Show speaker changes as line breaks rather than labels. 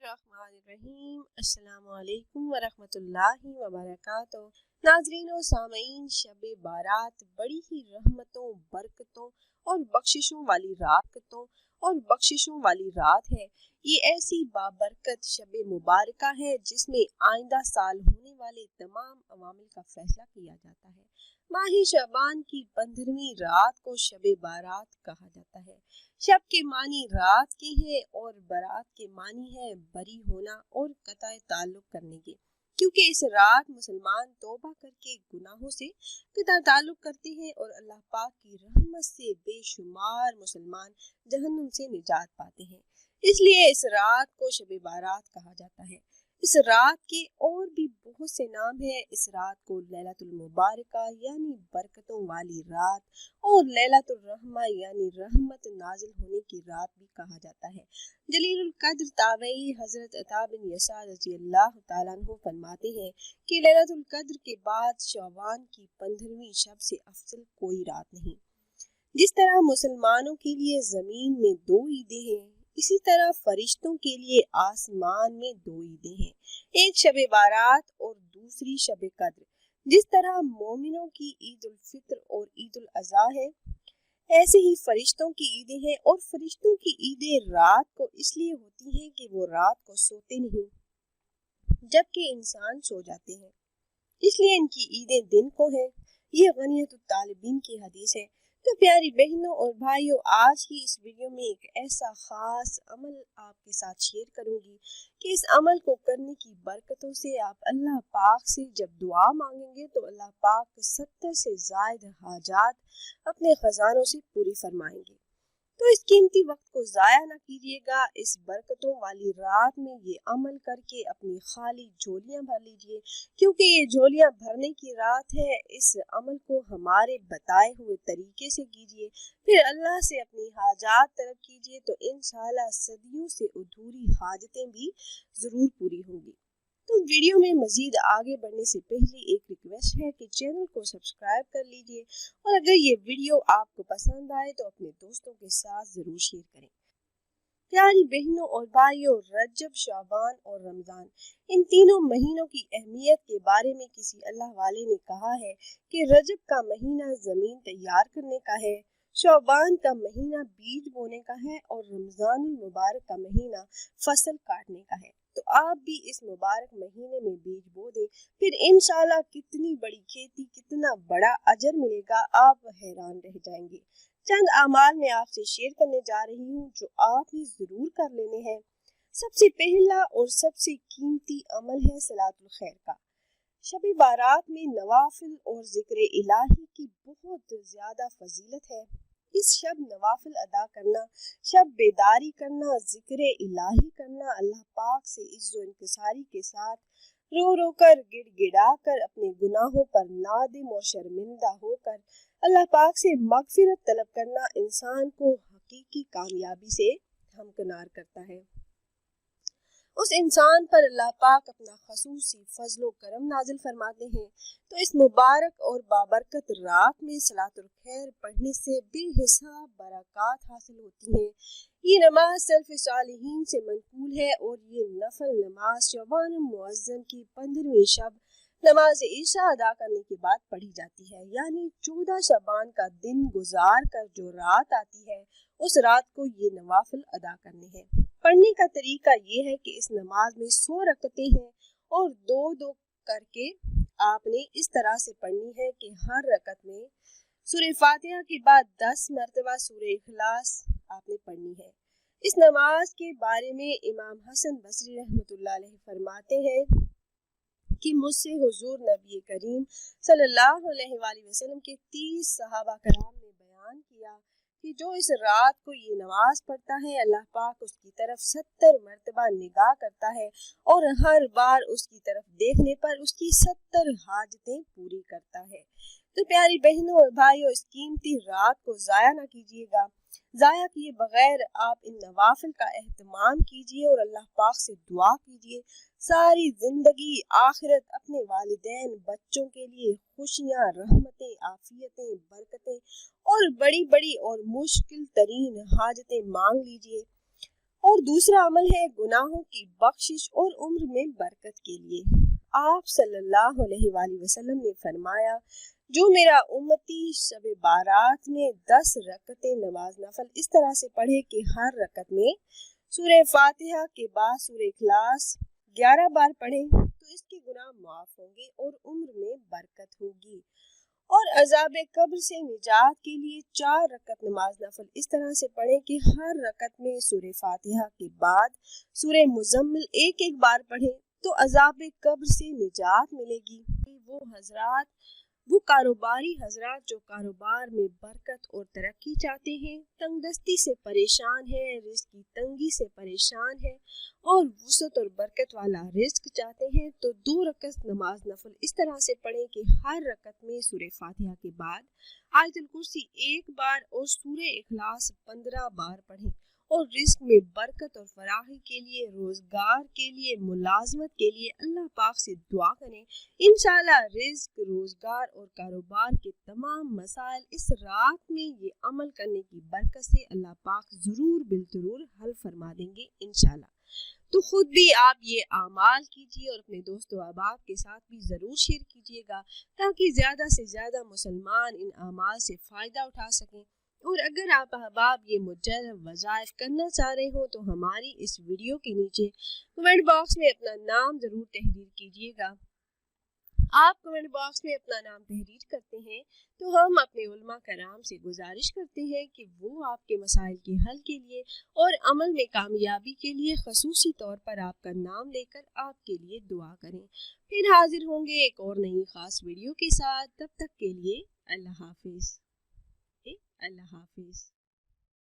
الرحمن الرحیم۔ السلام علیکم ورحمۃ اللہ وبرکاتہ۔ ناظرین و سامعین، شب بارات بڑی ہی رحمتوں، برکتوں اور بخششوں والی رات ہے۔ یہ ایسی بابرکت شب مبارکہ ہے جس میں آئندہ سال ہونے والے تمام عوامل کا فیصلہ کیا جاتا ہے۔ ماہ شعبان کی 15ویں رات کو شب بارات کہا جاتا ہے۔ شب کے معنی رات کے ہیں اور برات کے معنی ہے بری ہونا اور قطع تعلق کرنے کے، کیونکہ اس رات مسلمان توبہ کر کے گناہوں سے قطع تعلق کرتے ہیں اور اللہ پاک کی رحمت سے بے شمار مسلمان جہنم سے نجات پاتے ہیں۔ اس لیے اس رات کو شب بارات کہا جاتا ہے۔ اس رات کے اور بھی بہت سے نام ہیں۔ اس رات کو لیلۃ المبارکہ یعنی برکتوں والی رات اور لیلۃ الرحمہ یعنی رحمت نازل ہونے کی رات بھی کہا جاتا ہے۔ جلیل القدر تابعی حضرت عطا بن یسار رضی اللہ تعالیٰ عنہ فرماتے ہیں کہ لیلۃ القدر کے بعد شعبان کی 15ویں شب سے افضل کوئی رات نہیں۔ جس طرح مسلمانوں کے لیے زمین میں 2 عیدیں ہیں، اسی طرح فرشتوں کے لیے آسمان میں 2 عیدیں ہیں، ایک شب بارات اور دوسری شب قدر۔ جس طرح مومنوں کی عید الفطر اور عید الاضحیٰ ہے، ایسے ہی فرشتوں کی عیدیں ہیں، اور فرشتوں کی عیدیں رات کو اس لیے ہوتی ہیں کہ وہ رات کو سوتے نہیں جبکہ انسان سو جاتے ہیں، اس لیے ان کی عیدیں دن کو ہیں۔ یہ غنیمت الطالبین کی حدیث ہے۔ تو پیاری بہنوں اور بھائیوں، آج کی اس ویڈیو میں ایک ایسا خاص عمل آپ کے ساتھ شیئر کروں گی کہ اس عمل کو کرنے کی برکتوں سے آپ اللہ پاک سے جب دعا مانگیں گے تو اللہ پاک 70 سے زائد حاجات اپنے خزانوں سے پوری فرمائیں گے۔ تو اس قیمتی وقت کو ضائع نہ کیجیے گا۔ اس برکتوں والی رات میں یہ عمل کر کے اپنی خالی جھولیاں بھر لیجیے، کیونکہ یہ جھولیاں بھرنے کی رات ہے۔ اس عمل کو ہمارے بتائے ہوئے طریقے سے کیجیے، پھر اللہ سے اپنی حاجات طلب کیجیے تو انشاءاللہ صدیوں سے ادھوری حاجتیں بھی ضرور پوری ہوں گی۔ تو ویڈیو میں مزید آگے بڑھنے سے پہلے ایک ریکویسٹ ہے کہ چینل کو سبسکرائب کر لیجیے، اور اگر یہ ویڈیو آپ کو پسند آئے تو اپنے دوستوں کے ساتھ ضرور شیئر کریں۔ پیاری بہنوں اور بھائیوں، رجب، شعبان اور رمضان، ان تینوں مہینوں کی اہمیت کے بارے میں کسی اللہ والے نے کہا ہے کہ رجب کا مہینہ زمین تیار کرنے کا ہے، شعبان کا مہینہ بیج بونے کا ہے، اور رمضان المبارک کا مہینہ فصل کاٹنے کا ہے۔ تو آپ بھی اس مبارک مہینے میں بیج بو دیں، پھر انشاءاللہ کتنی بڑی کھیتی، کتنا بڑا اجر ملے گا، آپ حیران رہ جائیں گے۔ چند اعمال میں آپ سے شیئر کرنے جا رہی ہوں جو آپ نے ضرور کر لینے ہیں۔ سب سے پہلا اور سب سے قیمتی عمل ہے صلاۃ الخیر کا۔ شب بارات میں نوافل اور ذکر الہی کی بہت زیادہ فضیلت ہے۔ اس شب نوافل ادا کرنا، شب بیداری کرنا، ذکر الہی کرنا، اللہ پاک سے عز و انکساری کے ساتھ رو رو کر، گڑ گڑا کر، اپنے گناہوں پر نادم اور شرمندہ ہو کر اللہ پاک سے مغفرت طلب کرنا انسان کو حقیقی کامیابی سے ہمکنار کرتا ہے۔ اس انسان پر اللہ پاک اپنا خصوصی فضل و کرم نازل فرماتے ہیں۔ تو اس مبارک اور بابرکت رات میں صلاۃ الخیر پڑھنے سے بے حساب برکات حاصل ہوتی ہیں۔ یہ نماز سلف صالحین سے منقول ہے، اور یہ نفل نماز شعبان المعظم کی 15ویں شب نماز عشاء ادا کرنے کے بعد پڑھی جاتی ہے، یعنی 14 شعبان کا دن گزار کر جو رات آتی ہے اس رات کو یہ نوافل ادا کرنے ہیں۔ پڑھنے کا طریقہ یہ ہے کہ اس نماز میں 100 رکعتیں ہیں، اور 2 کر کے آپ نے اس طرح سے پڑھنی ہے کہ ہر رکعت میں سورہ فاتحہ کے بعد 10 مرتبہ سورہ اخلاص آپ نے پڑھنی ہے۔ اس نماز کے بارے میں امام حسن بصری رحمۃ اللہ علیہ فرماتے ہیں کہ مجھ سے حضور نبی کریم صلی اللہ علیہ وآلہ وسلم کے 30 صحابہ کرام نے بیان کیا کہ جو اس رات کو یہ نماز پڑھتا ہے اللہ پاک اس کی طرف 70 مرتبہ نگاہ کرتا ہے، اور ہر بار اس کی طرف دیکھنے پر اس کی 70 حاجتیں پوری کرتا ہے۔ تو پیاری بہنوں اور بھائیوں، اس قیمتی رات کو ضائع نہ کیجیے گا۔ ضائع کیے بغیر آپ ان نوافل کا اہتمام کیجیے اور اللہ پاک سے دعا کیجیے ساری زندگی آخرت اپنے والدین بچوں کے لیے خوشیاں، رحمتیں، عافیتیں، برکتیں اور بڑی بڑی اور مشکل ترین حاجتیں مانگ لیجیے، اور دوسرا عمل ہے گناہوں کی بخشش اور عمر میں برکت کے لیے۔ آپ صلی اللہ علیہ وآلہ وسلم نے فرمایا، جو میرا امتی شب بارات میں 10 رکعتیں نماز نفل اس طرح سے پڑھے کہ ہر رکعت میں سورہ فاتحہ کے بعد سورہ اخلاص 11 بار پڑھے تو اس کے گناہ معاف ہوں گے اور عمر میں برکت ہوگی۔ اور عذاب قبر سے نجات کے لیے 4 رکعت نماز نفل اس طرح سے پڑھیں کہ ہر رکعت میں سورہ فاتحہ کے بعد سورہ مزمل ایک بار پڑھیں تو عذاب قبر سے نجات ملے گی۔ وہ کاروباری حضرات جو کاروبار میں برکت اور ترقی چاہتے ہیں، تنگ دستی سے پریشان ہیں، رزق کی تنگی سے پریشان ہیں اور وسعت اور برکت والا رزق چاہتے ہیں، تو 2 رکعت نماز نفل اس طرح سے پڑھیں کہ ہر رکعت میں سورہ فاتحہ کے بعد آیت الکرسی 1 بار اور سورہ اخلاص 15 بار پڑھیں، اور رزق میں برکت اور فراخی کے لیے، روزگار کے لیے، ملازمت کے لیے اللہ پاک سے دعا کریں۔ انشاءاللہ رزق، روزگار اور کاروبار کے تمام مسائل اس رات میں یہ عمل کرنے کی برکت سے اللہ پاک ضرور بالضرور حل فرما دیں گے انشاءاللہ۔ تو خود بھی آپ یہ اعمال کیجیے اور اپنے دوست و احباب کے ساتھ بھی ضرور شیئر کیجیے گا تاکہ زیادہ سے زیادہ مسلمان ان اعمال سے فائدہ اٹھا سکیں۔ اور اگر آپ احباب یہ مجرب وظائف کرنا چاہ رہے ہو تو ہماری اس ویڈیو کے نیچے کمنٹ باکس میں اپنا نام ضرور تحریر کیجیے گا۔ آپ کمنٹ باکس میں اپنا نام تحریر کرتے ہیں تو ہم اپنے علماء کرام سے گزارش کرتے ہیں کہ وہ آپ کے مسائل کے حل کے لیے اور عمل میں کامیابی کے لیے خصوصی طور پر آپ کا نام لے کر آپ کے لیے دعا کریں۔ پھر حاضر ہوں گے ایک اور نئی خاص ویڈیو کے ساتھ، تب تک کے لیے اللہ حافظ۔ اللہ حافظ۔